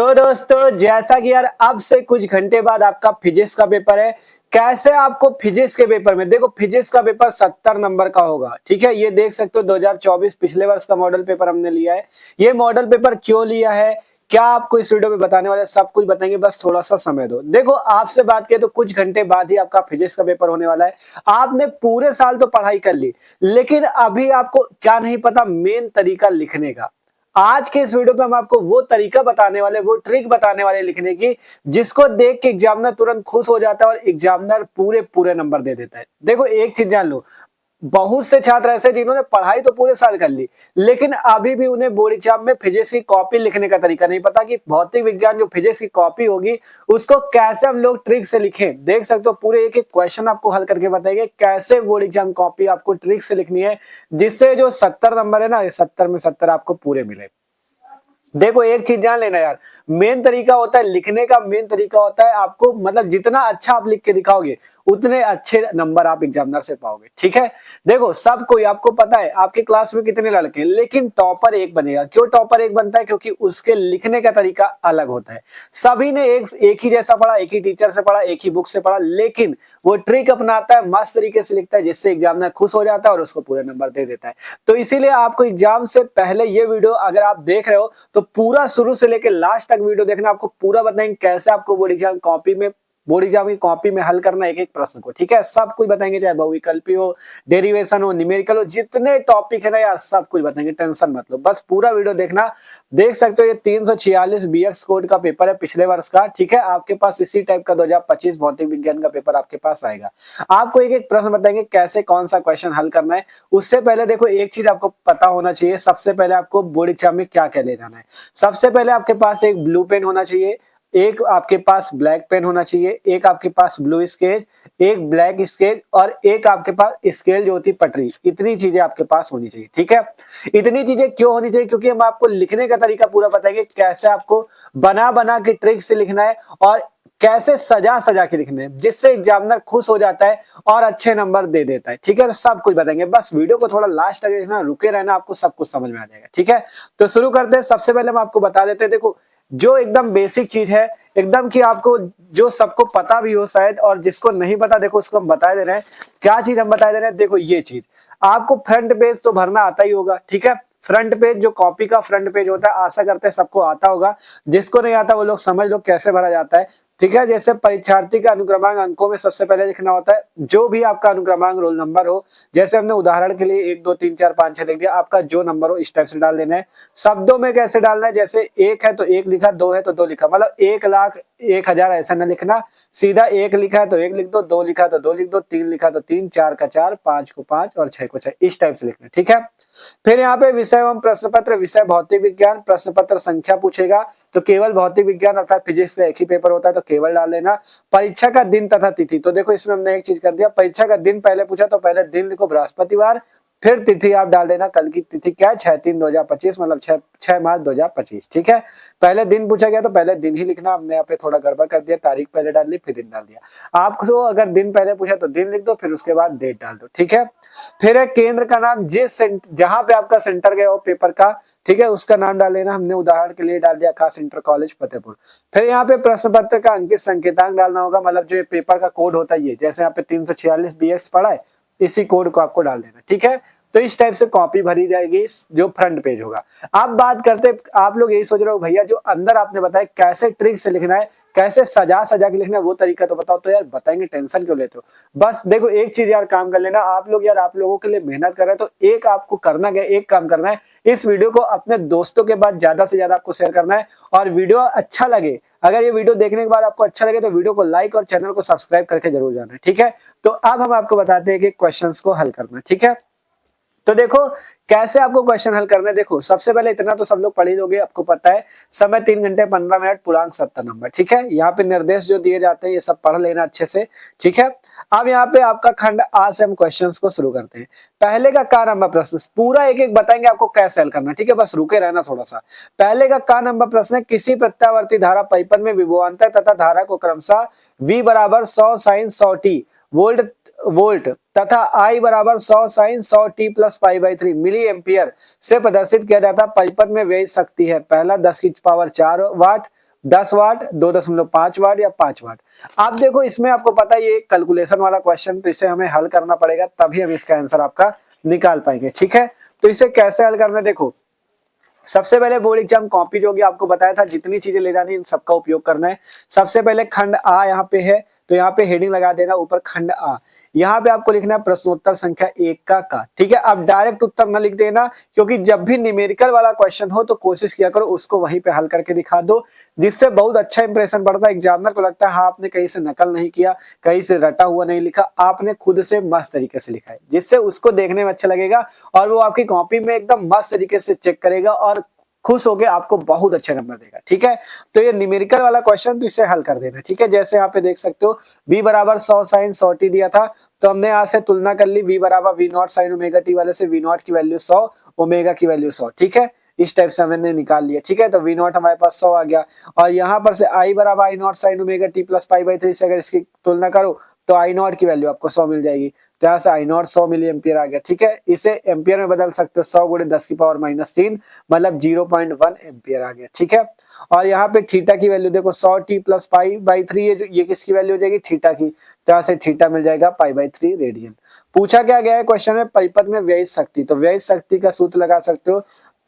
तो दोस्तों जैसा कि यार अब से कुछ घंटे बाद आपका फिजिक्स का पेपर है। कैसे आपको फिजिक्स के पेपर में देखो फिजिक्स का पेपर 70 नंबर का होगा। ठीक है, ये देख सकते हो 2024 पिछले वर्ष का मॉडल पेपर हमने लिया है। ये मॉडल पेपर क्यों लिया है, क्या आपको इस वीडियो में बताने वाले, सब कुछ बताएंगे। बस थोड़ा सा समय दो। देखो आपसे बात करें तो कुछ घंटे बाद ही आपका फिजिक्स का पेपर होने वाला है। आपने पूरे साल तो पढ़ाई कर ली, लेकिन अभी आपको क्या नहीं पता, मेन तरीका लिखने का। आज के इस वीडियो पे हम आपको वो तरीका बताने वाले, वो ट्रिक बताने वाले लिखने की, जिसको देख के एग्जामिनर तुरंत खुश हो जाता है और एग्जामिनर पूरे पूरे नंबर दे देता है। देखो एक चीज जान लो, बहुत से छात्र ऐसे जिन्होंने पढ़ाई तो पूरे साल कर ली, लेकिन अभी भी उन्हें बोर्ड एग्जाम में फिजिक्स की कॉपी लिखने का तरीका नहीं पता कि भौतिक विज्ञान जो फिजिक्स की कॉपी होगी उसको कैसे हम लोग ट्रिक से लिखें। देख सकते हो पूरे एक एक क्वेश्चन आपको हल करके बताएंगे कैसे बोर्ड एग्जाम कॉपी आपको ट्रिक से लिखनी है, जिससे जो 70 नंबर है ना, ये 70 में 70 आपको पूरे मिले। देखो एक चीज जान लेना यार, मेन तरीका होता है लिखने का, मेन तरीका होता है आपको, मतलब जितना अच्छा आप लिख के दिखाओगे उतने अच्छे नंबर आप एग्जामिनर से पाओगे। ठीक है, देखो सब कोई, आपको पता है आपके क्लास में कितने लड़के हैं, लेकिन टॉपर एक बनेगा। क्यों टॉपर एक बनता है? क्योंकि उसके लिखने का तरीका अलग होता है। सभी ने एक ही जैसा पढ़ा, एक ही टीचर से पढ़ा, एक ही बुक से पढ़ा, लेकिन वो ट्रिक अपनाता है, मस्त तरीके से लिखता है, जिससे एग्जामिनर खुश हो जाता है और उसको पूरे नंबर दे देता है। तो इसीलिए आपको एग्जाम से पहले ये वीडियो अगर आप देख रहे हो तो पूरा शुरू से लेकर लास्ट तक वीडियो देखना। आपको पूरा बताएंगे कैसे आपको बोर्ड एग्जाम की कॉपी में हल करना एक एक प्रश्न को। ठीक है, सब कुछ बताएंगे, चाहे बहुविकल्पी हो, डेरिवेशन हो, न्यूमेरिकल हो, जितने टॉपिक है ना यार सब कुछ बताएंगे, टेंशन मत लो, बस पूरा वीडियो देखना। देख सकते हो ये 346 बीएक्स कोड का पेपर है पिछले वर्ष का। ठीक है, आपके पास इसी टाइप का 2025 भौतिक विज्ञान का पेपर आपके पास आएगा। आपको एक एक प्रश्न बताएंगे कैसे कौन सा क्वेश्चन हल करना है। उससे पहले देखो एक चीज आपको पता होना चाहिए, सबसे पहले आपको बोर्ड एग्जाम में क्या क्या ले जाना है। सबसे पहले आपके पास एक ब्लू पेन होना चाहिए, एक आपके पास ब्लैक पेन होना चाहिए, एक आपके पास ब्लू स्केच, एक ब्लैक स्केच और एक आपके पास स्केल जो होती है पटरी। इतनी चीजें आपके पास होनी चाहिए। ठीक है, इतनी चीजें क्यों होनी चाहिए? क्योंकि हम आपको लिखने का तरीका पूरा बताएंगे, कैसे आपको बना बना के ट्रिक से लिखना है और कैसे सजा सजा के लिखने हैं, जिससे एग्जामिनर खुश हो जाता है और अच्छे नंबर दे देता है। ठीक है, तो सब कुछ बताएंगे, बस वीडियो को थोड़ा लास्ट तक देखना, रुके रहना, आपको सब कुछ समझ में आ जाएगा। ठीक है, तो शुरू करते हैं। सबसे पहले हम आपको बता देते हैं, देखो जो एकदम बेसिक चीज है, एकदम कि आपको जो सबको पता भी हो शायद, और जिसको नहीं पता देखो उसको हम बता दे रहे हैं। क्या चीज हम बता दे रहे हैं? देखो ये चीज आपको फ्रंट पेज तो भरना आता ही होगा। ठीक है, फ्रंट पेज जो कॉपी का फ्रंट पेज होता है, आशा करते हैं सबको आता होगा। जिसको नहीं आता वो लोग समझ लो कैसे भरा जाता है। ठीक है, जैसे परीक्षार्थी का अनुक्रमांक अंकों में सबसे पहले लिखना होता है, जो भी आपका अनुक्रमांक रोल नंबर हो। जैसे हमने उदाहरण के लिए 1 2 3 4 5 6 लिख दिया, आपका जो नंबर हो इस टाइप से डाल देना है। शब्दों में कैसे डालना है? जैसे 1 है तो 1 लिखा, 2 है तो 2 लिखा, मतलब 1,01,000 ऐसा ना लिखना, सीधा 1 लिखा है तो 1 लिख दो, 2 लिखा है तो 2 लिख दो, 3 लिखा तो 3, 4 का 4, 5 को 5 और 6 को 6, इस टाइप से लिखना। ठीक है, फिर यहाँ पे विषय एवं प्रश्न पत्र, विषय भौतिक विज्ञान, प्रश्न पत्र संख्या पूछेगा तो केवल भौतिक विज्ञान अर्थात फिजिक्स का एक ही पेपर होता है तो केवल डाल देना। परीक्षा का दिन तथा तिथि, तो देखो इसमें हमने एक चीज कर दिया, परीक्षा का दिन पहले पूछा तो पहले दिन लिखो बृहस्पतिवार, फिर तिथि आप डाल देना, कल की तिथि क्या है 6/3/2025, मतलब 6 मार्च 2025। ठीक है, पहले दिन पूछा गया तो पहले दिन ही लिखना, हमने यहाँ पे थोड़ा गड़बड़ कर दिया, तारीख पहले डाल दी फिर दिन डाल दिया। आपको अगर दिन पहले पूछा तो दिन लिख दो, फिर उसके बाद डेट डाल दो। ठीक है, फिर है केंद्र का नाम, जहां पे आपका सेंटर गया हो पेपर का, ठीक है, उसका नाम डाल लेना। हमने उदाहरण के लिए डाल दिया खास इंटर कॉलेज फतेहपुर। फिर यहाँ पे प्रश्न पत्र का अंकित संकेतांक डालना होगा, मतलब जो पेपर का कोड होता है ये, जैसे यहाँ पे 346 बीएक्स पढ़ा है, इसी कोड को आपको डाल देना। ठीक है, तो इस टाइप से कॉपी भरी जाएगी, जो फ्रंट पेज होगा। अब बात करते, आप लोग यही सोच रहे हो भैया जो अंदर आपने बताया कैसे ट्रिक से लिखना है, कैसे सजा सजा के लिखना है, वो तरीका तो बताओ। तो यार बताएंगे, टेंशन क्यों लेते हो? बस देखो एक चीज यार, काम कर लेना आप लोग, यार आप लोगों के लिए मेहनत कर रहे हैं तो एक आपको करना क्या, एक काम करना है, इस वीडियो को अपने दोस्तों के बाद ज्यादा से ज्यादा आपको शेयर करना है। और वीडियो अच्छा लगे, अगर ये वीडियो देखने के बाद आपको अच्छा लगे तो वीडियो को लाइक और चैनल को सब्सक्राइब करके जरूर जाना है। ठीक है, तो अब हम आपको बताते हैं कि क्वेश्चंस को हल करना। ठीक है, तो देखो कैसे आपको क्वेश्चन हल करना है। देखो सबसे पहले इतना तो सब लोग पढ़ ही लोगे, आपको पता है समय 3 घंटे 15 मिनट, पूर्णांक 70 नंबर। ठीक है, यहाँ पे निर्देश जो दिए जाते हैं ये सब पढ़ लेना अच्छे से। ठीक है, अब यहाँ पे आपका खंड आ से हम क्वेश्चंस को शुरू करते हैं। पहले का का नंबर प्रश्न पूरा एक एक बताएंगे आपको कैसे हल करना। ठीक है, बस रुके रहना थोड़ा सा। पहले का नंबर प्रश्न है, किसी प्रत्यावर्ती धारा पाइपन में विभवांतर तथा धारा को क्रमशः V बराबर 100 sin 100t वोल्ट तथा I बराबर 100 sin 100t plus π/3 milli ampere से प्रदर्शित किया जाता है। पाइपन में व्यय शक्ति है, पहला 10 की पावर 4 वाट, 10 वाट, 2.5 वाट या 5 वाट। आप देखो इसमें आपको पता है ये कैलकुलेशन वाला क्वेश्चन, तो इसे हमें हल करना पड़ेगा तभी हम इसका आंसर आपका निकाल पाएंगे। ठीक है, तो इसे कैसे हल करना है, देखो सबसे पहले बोर्ड एग्जाम कॉपी जो कि आपको बताया था जितनी चीजें ले जानी इन सबका उपयोग करना है। सबसे पहले खंड आ यहाँ पे है, तो यहाँ पे हेडिंग लगा देना ऊपर खंड आ। यहाँ पे आपको लिखना है प्रश्नोत्तर संख्या 1 का। ठीक है, अब डायरेक्ट उत्तर न लिख देना, क्योंकि जब भी न्यूमेरिकल वाला क्वेश्चन हो तो कोशिश किया करो उसको वहीं पे हल करके दिखा दो, जिससे बहुत अच्छा इंप्रेशन पड़ता है। एग्जामिनर को लगता है हाँ आपने कहीं से नकल नहीं किया, कहीं से रटा हुआ नहीं लिखा, आपने खुद से मस्त तरीके से लिखा है, जिससे उसको देखने में अच्छा लगेगा और वो आपकी कॉपी में एकदम मस्त तरीके से चेक करेगा और खुश होके आपको बहुत अच्छे नंबर देगा। ठीक है, तो ये न्यूमेरिकल वाला क्वेश्चन, तो इसे हल कर देना। ठीक है, जैसे यहाँ पे देख सकते हो v बराबर 100 साइन 100t दिया था, तो हमने यहाँ से तुलना कर ली v बराबर v not sine omega t वाले से, v नॉट की वैल्यू 100, ओमेगा की वैल्यू 100। ठीक है, इस टाइप से हमने निकाल लिया। ठीक है, तो v नॉट हमारे पास 100 आ गया, और यहाँ पर से i बराबर i not sine omega t plus pi by 3 से अगर इसकी तुलना करो तो आई नॉट की वैल्यू आपको 100 मिल जाएगी, तो यहाँ से आई नॉट 100 मिली एम्पियर आ गया। ठीक है, इसे एम्पियर में बदल सकते हो, 100 गुणे 10 की पावर -3 मतलब 0.1 एम्पियर आ गया। ठीक है, और यहाँ पे थीटा की वैल्यू देखो 100t प्लस पाई बाई 3, ये किसकी वैल्यू हो जाएगी, थीटा की, तो यहाँ से थीटा मिल जाएगा पाई बाई 3 रेडियन। पूछा क्या गया है क्वेश्चन में, परिपथ में व्ययित शक्ति, तो व्ययित शक्ति का सूत्र लगा सकते हो।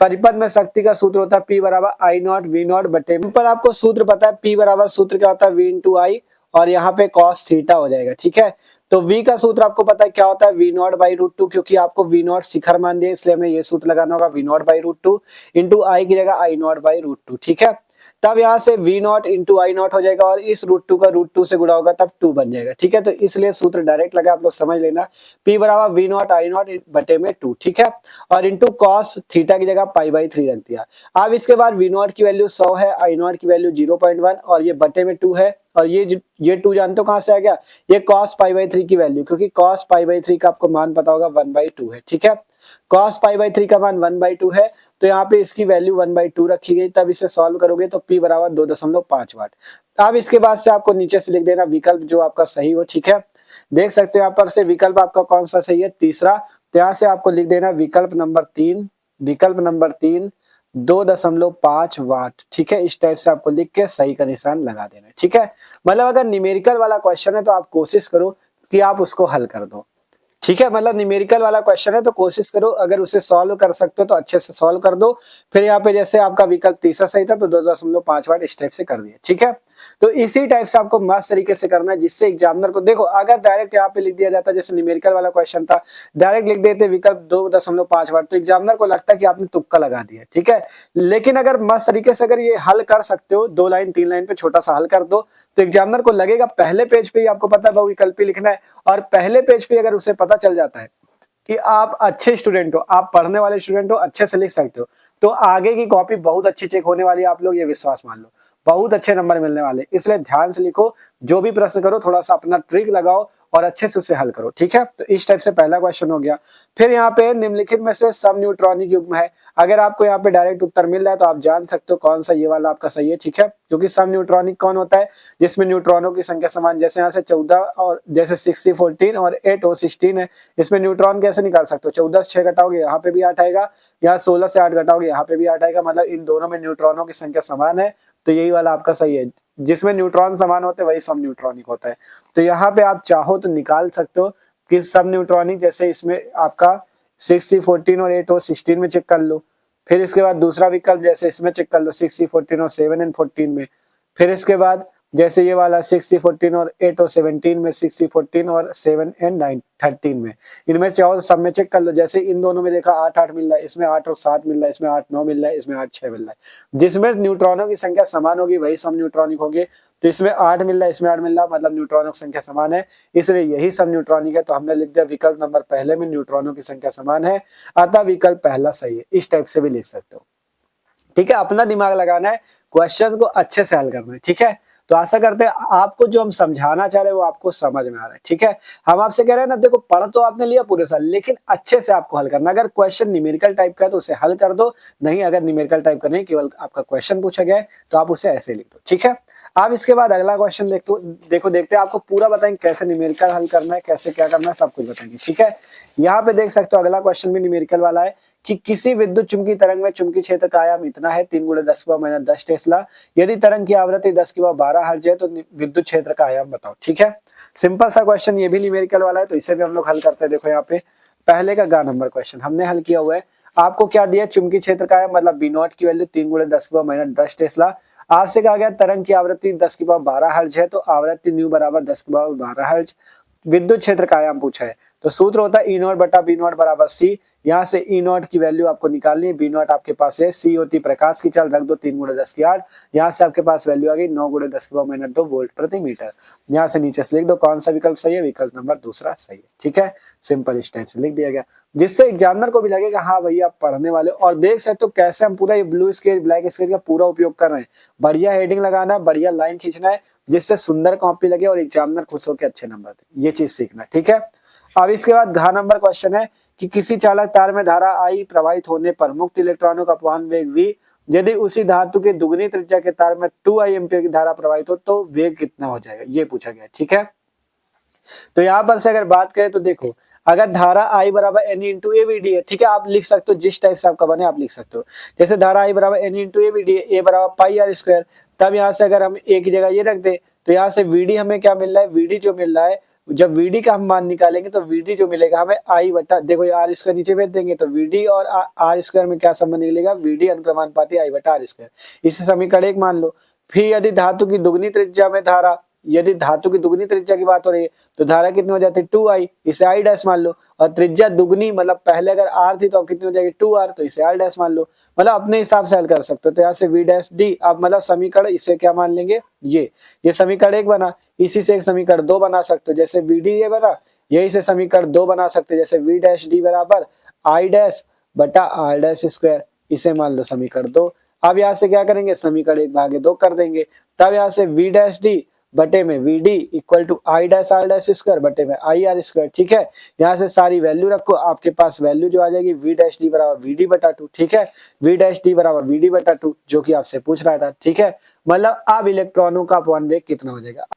परिपथ में शक्ति का सूत्र होता है P बराबर आई नॉट वी नॉट बटे, पर आपको सूत्र पता है P बराबर सूत्र क्या होता है, V इंटू आई, और यहाँ पे कॉस थीटा हो जाएगा। ठीक है, तो V का सूत्र आपको पता है क्या होता है, V naught by root two, क्योंकि आपको V नॉट शिखर मान दिया इसलिए हमें ये सूत्र लगाना होगा, V naught by root two into I की जगह I naught by root two. ठीक है, तब यहाँ से V naught into I naught हो जाएगा, और इस रूट टू का रूट टू से गुणा होगा तब 2 बन जाएगा। ठीक है, तो इसलिए सूत्र डायरेक्ट लगा, आप लोग समझ लेना, P बराबर V नॉट आई नॉट बटे में 2। ठीक है, और इंटू कॉस थीटा की जगह पाई बाई 3 रख दिया। अब इसके बाद V नॉट की वैल्यू 100 है, आई नॉट की वैल्यू 0.1 और ये बटे में 2 है, और ये 2 जानते हो कहां से आ गया, ये cos पाई बाई 3 की वैल्यू, क्योंकि cos पाई बाई 3 का आपको मान पता होगा 1/2 है। ठीक है, cos पाई बाई 3 का मान 1/2 है, तो यहाँ पे इसकी वैल्यू 1/2 रखी गई, तब इसे सॉल्व करोगे तो P बराबर 2.5 वाट। अब इसके बाद से आपको नीचे से लिख देना विकल्प जो आपका सही हो। ठीक है, देख सकते हो यहाँ पर से विकल्प आपका कौन सा सही है, तीसरा, तो यहाँ से आपको लिख देना विकल्प नंबर 3, विकल्प नंबर 3 2.5 वाट। ठीक है, इस टाइप से आपको लिख के सही का निशान लगा देना। ठीक है, मतलब अगर न्यूमेरिकल वाला क्वेश्चन है तो आप कोशिश करो कि आप उसको हल कर दो। ठीक है, मतलब न्यूमेरिकल वाला क्वेश्चन है तो कोशिश करो अगर उसे सॉल्व कर सकते हो तो अच्छे से सॉल्व कर दो। फिर यहाँ पे जैसे आपका विकल्प तीसरा सही था तो 2.5 वाट इस टाइप से कर दिया। ठीक है, तो इसी टाइप से आपको मस्त तरीके से करना है, जिससे एग्जामिनर को देखो अगर डायरेक्ट यहाँ पे लिख दिया जाता जैसे न्यूमेरिकल वाला क्वेश्चन था, डायरेक्ट लिख देते विकल्प 2.5 वाट, तो एग्जामिनर को लगता है कि आपने तुक्का लगा दिया। ठीक है, लेकिन अगर मस्त तरीके से अगर ये हल कर सकते हो, 2 लाइन 3 लाइन पे छोटा सा हल कर दो, तो एग्जामिनर को लगेगा पहले पेज पे ही आपको पता है बहुविकल्पी लिखना है, और पहले पेज पे अगर उसे पता चल जाता है कि आप अच्छे स्टूडेंट हो, आप पढ़ने वाले स्टूडेंट हो, अच्छे से लिख सकते हो, तो आगे की कॉपी बहुत अच्छी चेक होने वाली है। आप लोग ये विश्वास मान लो, बहुत अच्छे नंबर मिलने वाले, इसलिए ध्यान से लिखो, जो भी प्रश्न करो थोड़ा सा अपना ट्रिक लगाओ और अच्छे से उसे हल करो। ठीक है, तो इस टाइप से पहला क्वेश्चन हो गया। फिर यहाँ पे निम्नलिखित में से सम न्यूट्रॉनिक युग्म है, अगर आपको यहाँ पे डायरेक्ट उत्तर मिल रहा है तो आप जान सकते हो कौन सा ये वाला आपका सही है। ठीक है, क्योंकि सम न्यूट्रॉनिक कौन होता है, जिसमें न्यूट्रॉनों की संख्या समान, जैसे यहाँ से 14 और जैसे 60 14 और 8 और 16 है, इसमें न्यूट्रॉन कैसे निकाल सकते हो, 14 से 6 घटाओगे यहाँ पे भी 8 आएगा, यहाँ 16 से 8 घटाओगे यहाँ पे भी 8 आएगा, मतलब इन दोनों में न्यूट्रॉनों की संख्या समान है, तो यही वाला आपका सही है। जिसमें न्यूट्रॉन समान होते हैं वही सम न्यूट्रॉनिक होता है। तो यहाँ पे आप चाहो तो निकाल सकते हो कि सम न्यूट्रॉनिक, जैसे इसमें आपका 60 14 और 8 और 16 में चेक कर लो। फिर इसके बाद दूसरा विकल्प जैसे इसमें चेक कर लो 60 14 और 7 एंड 14 में। फिर इसके बाद जैसे ये वाला 60 14 और 8 और 17 में, 60 14 और 7 एंड 9 13 में, इनमें चाहो सब में चेक कर लो। जैसे इन दोनों में देखा 8 8 मिल रहा है, इसमें 8 और 7 मिल रहा है, इसमें 8 9 मिल रहा है, इसमें 8 6 मिल रहा है। जिसमें न्यूट्रॉनों की संख्या समान होगी वही सम न्यूट्रॉनिक होगी। तो इसमें 8 मिल रहा है, इसमें 8 मिल रहा है, मतलब न्यूट्रॉनों की संख्या समान है, इसलिए यही सम न्यूट्रॉनिक है। तो हमने लिख दिया विकल्प नंबर पहले में न्यूट्रॉनों की संख्या समान है, अतः विकल्प पहला सही है। इस टाइप से भी लिख सकते हो। ठीक है, अपना दिमाग लगाना है, क्वेश्चन को अच्छे से हल करना है। ठीक है, तो आशा करते हैं आपको जो हम समझाना चाह रहे हैं वो आपको समझ में आ रहा है। ठीक है, हम आपसे कह रहे हैं ना, देखो पढ़ तो आपने लिया पूरे साल, लेकिन अच्छे से आपको हल करना। अगर क्वेश्चन न्यूमेरिकल टाइप का है तो उसे हल कर दो, नहीं अगर न्यूमेरिकल टाइप का नहीं, केवल आपका क्वेश्चन पूछा गया है तो आप उसे ऐसे लिख दो। ठीक है, आप इसके बाद अगला क्वेश्चन देखते हैं, आपको पूरा बताएंगे कैसे न्यूमेरिकल हल करना है, कैसे क्या करना है, सब कुछ बताएंगे। ठीक है, यहाँ पे देख सकते हो अगला क्वेश्चन भी न्यूमेरिकल वाला है कि किसी विद्युत चुंबकीय तरंग में चुंबकीय क्षेत्र का आयाम इतना है 3 × 10⁻10 टेस्ला। यदि तरंग की आवृत्ति 10⁻12 हर्ट्ज है तो विद्युत क्षेत्र का आयाम बताओ। ठीक है, सिंपल सा क्वेश्चन, ये भी न्यूमेरिकल वाला है तो इसे भी हम लोग हल करते हैं। देखो यहाँ पे पहले का ग नंबर क्वेश्चन हमने हल किया हुआ है। आपको क्या दिया, चुंबकीय क्षेत्र का आयाम मतलब बी नॉट की वैल्यू 3 × 10⁻10 टेस्ला। आपसे कहा गया तरंग की आवृत्ति 10⁻12 हर्ट्ज है तो आवृत्ति न्यू बराबर 10⁻12 हर्ट्ज। विद्युत क्षेत्र का आयाम पूछा है तो सूत्र होता है E0 बटा बी नॉट बराबर सी। यहाँ से E0 की वैल्यू आपको निकालनी है, बी नॉट आपके पास है, सी होती प्रकाश की चाल, रख दो 3 × 10 की 8। यहाँ से आपके पास वैल्यू आ गई 9 × 10⁻2 वोल्ट प्रति मीटर। यहाँ से नीचे से लिख दो कौन सा विकल्प सही है, विकल्प नंबर दूसरा सही है। ठीक है, सिंपल इस टाइप से लिख दिया गया, जिससे एग्जामिनर को भी लगेगा हाँ भैया आप पढ़ने वाले। और देख सकते हो कैसे हम पूरा ये ब्लू स्केच ब्लैक स्केच का पूरा उपयोग कर रहे हैं। बढ़िया हेडिंग लगाना है, बढ़िया लाइन खींचना है, जिससे सुंदर कॉपी लगे और एग्जामिनर खुश होकर अच्छे नंबर दे, ये चीज सीखना है। ठीक है, अब इसके बाद घ नंबर क्वेश्चन है कि किसी चालक तार में धारा I प्रवाहित होने पर मुक्त इलेक्ट्रॉनों का अपवहन वेग v, यदि उसी धातु के दुगनी त्रिज्या के तार में 2I एम्पीयर की धारा प्रवाहित हो तो वेग कितना हो जाएगा, ये पूछा गया। ठीक है, तो यहाँ पर से अगर बात करें तो देखो अगर धारा I बराबर N × AVD है, ठीक है, आप लिख सकते हो जिस टाइप से आपका बने आप लिख सकते हो। जैसे धारा I बराबर N × AVD है, A बराबर पाई आर स्क्वायर, तब यहाँ से अगर हम A की जगह ये रख दे तो यहाँ से VD हमें क्या मिल रहा है, VD जो मिल रहा है, जब VD का हम मान निकालेंगे तो VD जो मिलेगा हमें I बटा, देखो ये आर स्क्वायर नीचे भेज देंगे तो VD और आर स्क्वायर में क्या संबंध निकलेगा, VD अनुक्रमानुपाती I बटा आर स्क्वायर। इसे समीकरण 1 मान लो। फिर यदि धातु की दुगनी त्रिज्या में धारा, यदि धातु की दुगनी त्रिज्या की बात हो रही है तो धारा कितनी हो जाती है 2I, इसे I डैश मान लो। और त्रिज्या दुगनी मतलब पहले अगर R थी तो अब कितनी हो जाएगी 2R, तो इसे R डैश मान लो। मतलब अपने हिसाब से हल कर सकते हो। तो यहाँ से V डैश D, अब मतलब समीकरण इसे क्या मान लेंगे, ये समीकरण 1 बना। इसी से एक समीकरण 2 बना सकते हो, जैसे VD ये बना, यही से समीकरण 2 बना सकते हो, जैसे V डैश D बराबर I डैश बटा R डैश स्क्वायर, इसे मान लो समीकरण 2। अब यहाँ से क्या करेंगे, समीकरण 1 भागे 2 कर देंगे, तब यहाँ से V डैश D बटे में VD equal to I dash R dash square बटे में IR स्क्वायर। ठीक है, यहाँ से सारी वैल्यू रखो, आपके पास वैल्यू जो आ जाएगी V डैश D बराबर VD बटा 2। ठीक है, V डैश D बराबर VD बटा 2 जो कि आपसे पूछ रहा था। ठीक है, मतलब अब इलेक्ट्रॉनों का अपवहन वेग कितना हो जाएगा।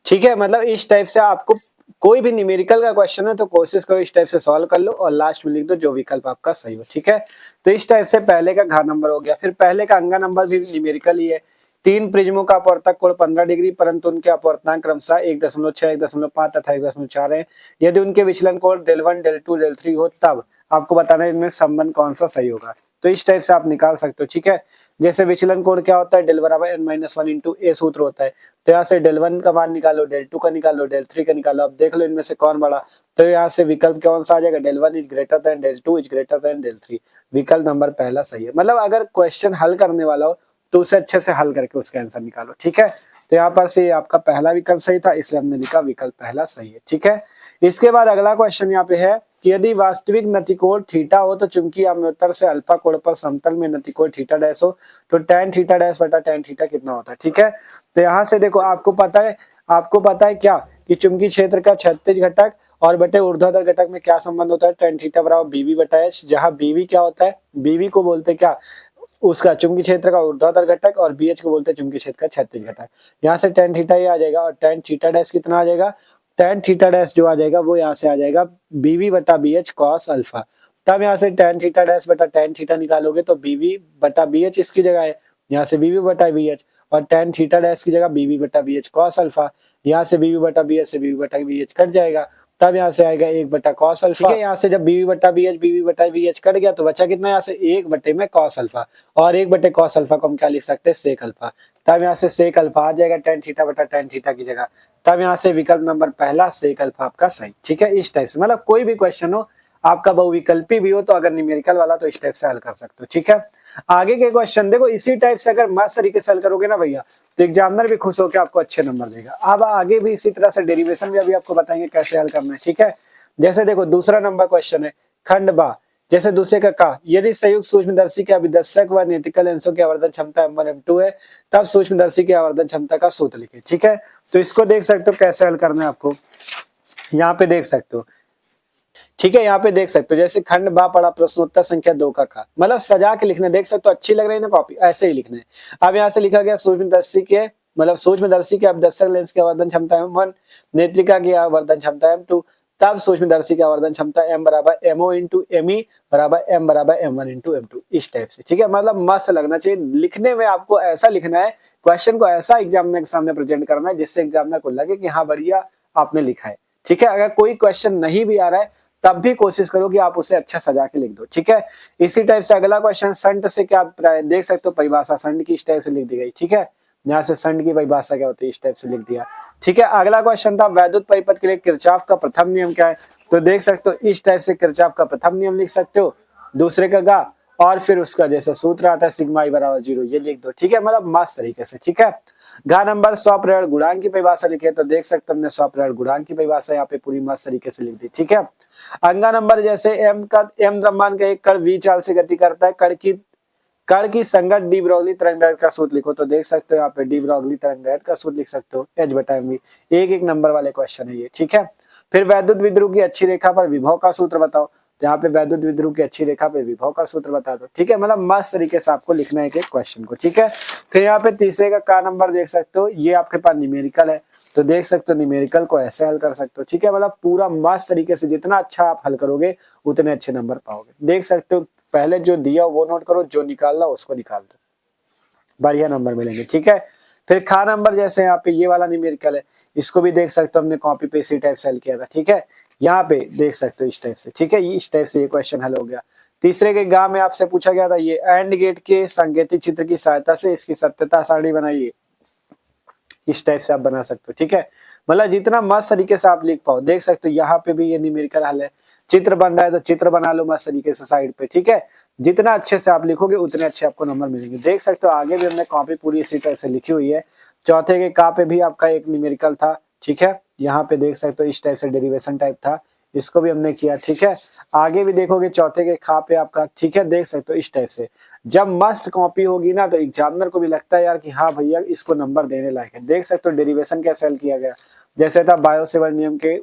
ठीक है, मतलब इस टाइप से आपको कोई भी न्यूमेरिकल का क्वेश्चन है तो कोशिश करो इस टाइप से सॉल्व कर लो और लास्ट में लिख दो जो विकल्प आपका सही हो। ठीक है, तो इस टाइप से पहले का घ नंबर हो गया। फिर पहले का अंगा नंबर भी न्यूमेरिकल ही है। 3 प्रिज्मों का अपवर्तक कोण 15 डिग्री परंतु उनके अपवर्तनांक क्रमशः 1.6, 1.5 तथा 1.4 है। यदि उनके विचलन कोण del1, del2, del3 हो तब आपको बताना है इनमें संबंध कौन सा सही होगा। तो इस टाइप से आप निकाल सकते हो। ठीक है, जैसे विचलन कोण क्या होता है, डेल बराबर n-1 इंटू ए सूत्र होता है। तो यहाँ से del1 का मान निकालो, del2 का निकालो, del3 का निकालो। अब देख लो इनमें से कौन बड़ा, तो यहाँ से विकल्प कौन सा आ जाएगा, del1 is greater than del2 is greater than del3। विकल्प नंबर पहला सही है। मतलब अगर क्वेश्चन हल करने वाला हो तो उसे अच्छे से हल करके उसका आंसर निकालो। ठीक है, तो यहाँ पर से आपका पहला विकल्प सही था, इसलिए हमने लिखा विकल्प पहला सही है। ठीक है, इसके बाद अगला क्वेश्चन यहाँ पे है कि यदि वास्तविक नतिकोण थीटा हो तो चुंबकीय अम्योत्तर से अल्फा कोण पर समतल में नतिकोण थीटा डैश हो तो tan थीटा डैश बटा tan थीटा कितना होता है। ठीक है, तो यहाँ से देखो आपको पता है क्या कि चुंबकीय क्षेत्र का क्षैतिज घटक और बटे ऊर्ध्वाधर घटक में क्या संबंध होता है, tan थीटा बराबर BV बटा H, जहाँ BV क्या होता है, BV को बोलते हैं क्या, उसका चुंबकीय क्षेत्र का ऊर्ध्वाधर घटक और BH को बोलते हैं चुंबकीय क्षेत्र का क्षैतिज घटक। यहाँ से tan थीटा ये आ जाएगा और tan थीटा डैश कितना आ जाएगा, tan थीटा डैश जो आ जाएगा वो यहाँ से आ जाएगा BV बटा BH cos अल्फा। तब यहाँ से tan थीटा डैश बटा tan थीटा निकालोगे तो BV बटा BH इसकी जगह है, यहाँ से BV बटा BH, और tan थीटा डैश की जगह BV बटा BH cos अल्फा। यहाँ से BV बटा BH से BV बटा BH कट जाएगा, तब यहाँ से आएगा 1 बटा cos अल्फा। ठीक है, यहाँ से जब BV बटा BH कट गया तो बचा कितना, यहाँ से 1 बटे में cos अल्फा, और 1 बटे cos अल्फा को हम क्या लिख सकते हैं, सेक अल्फा। तब यहाँ से सेक अल्फा आ जाएगा tan थीटा बटा tan थीटा की जगह। तब यहाँ से विकल्प नंबर पहला सेक अल्फा आपका सही। ठीक है, इस टाइप से मतलब कोई भी क्वेश्चन हो आपका बहुविकल्पी भी हो तो अगर न्यूमेरिकल वाला तो इस टाइप से हल कर सकते हो। ठीक है, आगे के क्वेश्चन देखो इसी टाइप से अगर मस्त तरीके से हल करोगे ना भैया तो एग्जामिनर भी खुश होकर आपको अच्छे नंबर देगा। अब आगे भी इसी तरह से डेरिवेशन भी अभी आपको बताएंगे कैसे हल करना है। ठीक है, जैसे देखो दूसरा नंबर क्वेश्चन है खंड बा, जैसे दूसरे का यदि संयुक्त सूक्ष्मदर्शी के अभिदर्शक व नीतिकल लेंसों की आवर्धन क्षमता m1 m2 है तब सूक्ष्मदर्शी की आवर्धन क्षमता का सूत्र लिखे। ठीक है, तो इसको देख सकते हो कैसे हल करना है आपको, यहाँ पे देख सकते हो। ठीक है, यहाँ पे देख सकते हो जैसे खंड बा पड़ा प्रश्नोत्तर संख्या 2 का मतलब सजा के लिखने, देख सकते हो अच्छी लग रही है ना कॉपी, ऐसे ही लिखना है। अब यहाँ से लिखा गया सूक्ष्मदर्शी के अभिदर्शक लेंस की आवर्धन क्षमता m1, नेत्रिका की आवर्धन क्षमता m2, तब सूक्ष्मदर्शी की आवर्धन क्षमता m बराबर mo इंटू एमई बराबर m बराबर m1 इंटू m2, इस टाइप से। ठीक है, मतलब मस्त लगना चाहिए लिखने में, आपको ऐसा लिखना है, क्वेश्चन को ऐसा एग्जामिनर के सामने प्रेजेंट करना है जिससे एग्जामिनर को लगे कि हाँ बढ़िया आपने लिखा है। ठीक है, अगर कोई क्वेश्चन नहीं भी आ रहा है तब भी कोशिश करो कि आप उसे अच्छा सजा के लिख दो। ठीक है, इसी टाइप से अगला क्वेश्चन संट से क्या देख सकते हो, परिभाषा संट की इस टाइप से लिख दी गई। ठीक है, यहाँ से संट की परिभाषा क्या होती है इस टाइप से लिख दिया। ठीक है, अगला क्वेश्चन था वैद्युत परिपथ के लिए किरचॉफ का प्रथम नियम क्या है, तो देख सकते हो इस टाइप से किरचॉफ का प्रथम नियम लिख सकते हो, दूसरे का गा और फिर उसका जैसे सूत्र आता है सिग्मा आई बराबर 0, ये लिख दो। ठीक है, मतलब मस्त तरीके से। ठीक है, घ नंबर स्वप्रेरण गुणांक की परिभाषा लिखे, तो देख सकते हो हमने स्वप्रेरण गुणांक की परिभाषा यहाँ पे पूरी मस्त तरीके से लिख दी। ठीक है, अंगा नंबर जैसे एम द्रव्यमान का एक कण v चाल से गति करता है, कण की संगत डी ब्रोगली तरंगदैर्घ्य का सूत्र लिखो, तो देख सकते हो यहाँ पे डी ब्रोगली तरंगदैर्घ्य का सूत्र लिख सकते हो h बटा mv। एक नंबर वाले क्वेश्चन है ये। ठीक है, फिर वैद्युत विद्युत की अच्छी रेखा पर विभव का सूत्र बताओ, तो यहाँ पे वैद्युत विद्युत की अच्छी रेखा पे विभव का सूत्र बता दो। ठीक है, मतलब मस्त तरीके से आपको लिखना है एक क्वेश्चन को। ठीक है, फिर यहाँ पे तीसरे का नंबर देख सकते हो, ये आपके पास न्यूमेरिकल है, तो देख सकते हो न्यूमेरिकल को ऐसे हल कर सकते हो। ठीक है, मतलब पूरा मस्त तरीके से जितना अच्छा आप हल करोगे उतने अच्छे नंबर पाओगे। देख सकते हो पहले जो दिया वो नोट करो, जो निकालना उसको निकाल दो, बढ़िया नंबर मिलेंगे। ठीक है, फिर खा नंबर जैसे यहाँ पे ये वाला न्यूमेरिकल है, इसको भी देख सकते हो हमने कॉपी पे इसी टाइप से हल किया था। ठीक है, यहाँ पे देख सकते हो इस टाइप से। ठीक है, इस टाइप से ये क्वेश्चन हल हो गया। तीसरे के गा में आपसे पूछा गया था ये एंड गेट के सांकेतिक चित्र की सहायता से इसकी सत्यता सारणी बनाइए, इस टाइप से आप बना सकते हो। ठीक है, मतलब जितना मस्त तरीके से आप लिख पाओ। देख सकते हो यहाँ पे भी ये न्यूमेरिकल हल है, चित्र बन रहा है तो चित्र बना लो मस्त तरीके से साइड पे। ठीक है, जितना अच्छे से आप लिखोगे उतने अच्छे आपको नंबर मिलेंगे। देख सकते हो आगे भी हमने कॉपी पूरी इसी टाइप से लिखी हुई है। चौथे के का पे भी आपका एक न्यूमेरिकल था। ठीक है, यहाँ पे देख सकते हो इस टाइप से डेरिवेशन टाइप था, इसको भी हमने किया। ठीक है, आगे भी देखोगे चौथे के खा पे आपका। ठीक है, देख सकते हो इस टाइप से जब मस्त कॉपी होगी ना तो एग्जामिनर को भी लगता है यार कि हाँ भैया इसको नंबर देने लायक है। देख सकते हो डेरिवेशन कैसे हल किया गया, जैसे था बायोसेवर्ट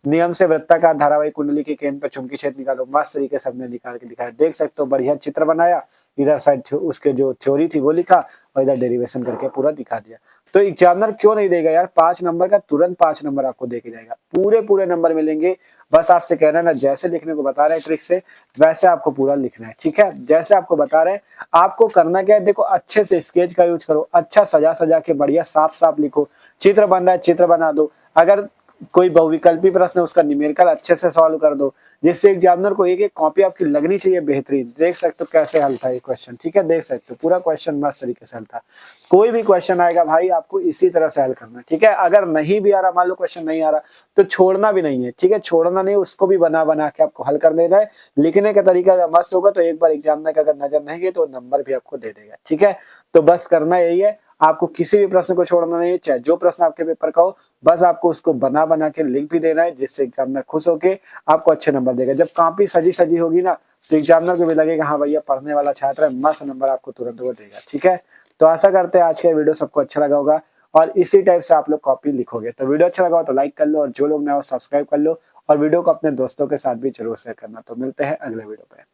नियम से वृत्ताकार धारावाहिक कुंडली के केंद्र पर चुंबकीय क्षेत्र निकालो, मस्त तरीके से हमने निकाल के दिखाया। देख सकते हो बढ़िया चित्र बनाया, इधर साइड उसके जो थ्योरी थी वो लिखा और इधर डेरिवेशन करके पूरा दिखा दिया। तो एग्जामिनर क्यों नहीं देगा यार, 5 नंबर का तुरंत 5 नंबर आपको दे के जाएगा, पूरे नंबर मिलेंगे। बस आपसे कहना है ना, जैसे लिखने को बता रहे हैं ट्रिक से वैसे आपको पूरा लिखना है। ठीक है, जैसे आपको बता रहे हैं आपको करना क्या है, देखो अच्छे से स्केच का यूज करो, अच्छा सजा के बढ़िया साफ लिखो। चित्र बन रहा है चित्र बना दो, अगर कोई बहुविकल्पी प्रश्न है उसका न्यूमेरिकल अच्छे से सॉल्व कर दो, जिससे एग्जामिनर को एक कॉपी आपकी लगनी चाहिए बेहतरीन। देख सकते हो कैसे हल था ये क्वेश्चन। ठीक है, देख सकते हो पूरा क्वेश्चन मस्त तरीके से हल था। कोई भी क्वेश्चन आएगा भाई आपको इसी तरह से हल करना है। ठीक है, अगर नहीं भी आ रहा, मान लो क्वेश्चन नहीं आ रहा तो छोड़ना भी नहीं है। ठीक है, छोड़ना नहीं, उसको भी बना के आपको हल कर देना है। लिखने का तरीका अगर मस्त होगा तो एक बार एग्जामिनर का अगर नजर नहीं गई तो नंबर भी आपको दे देगा। ठीक है, तो बस करना यही है, आपको किसी भी प्रश्न को छोड़ना नहीं है, चाहे जो प्रश्न आपके पेपर का हो, बस आपको उसको बना के लिंक भी देना है, जिससे एग्जामिनर खुश होके आपको अच्छे नंबर देगा। जब कॉपी सजी होगी ना तो एग्जामिनर को भी लगेगा हाँ भैया पढ़ने वाला छात्र है, मस्त नंबर आपको तुरंत वो देगा। ठीक है, तो आशा करते हैं आज का वीडियो सबको अच्छा लगा होगा और इसी टाइप से आप लोग कॉपी लिखोगे। तो वीडियो अच्छा लगा हो तो लाइक कर लो और जो लोग नए हो सब्सक्राइब कर लो और वीडियो को अपने दोस्तों के साथ भी जरूर शेयर करना। तो मिलते हैं अगले वीडियो पे।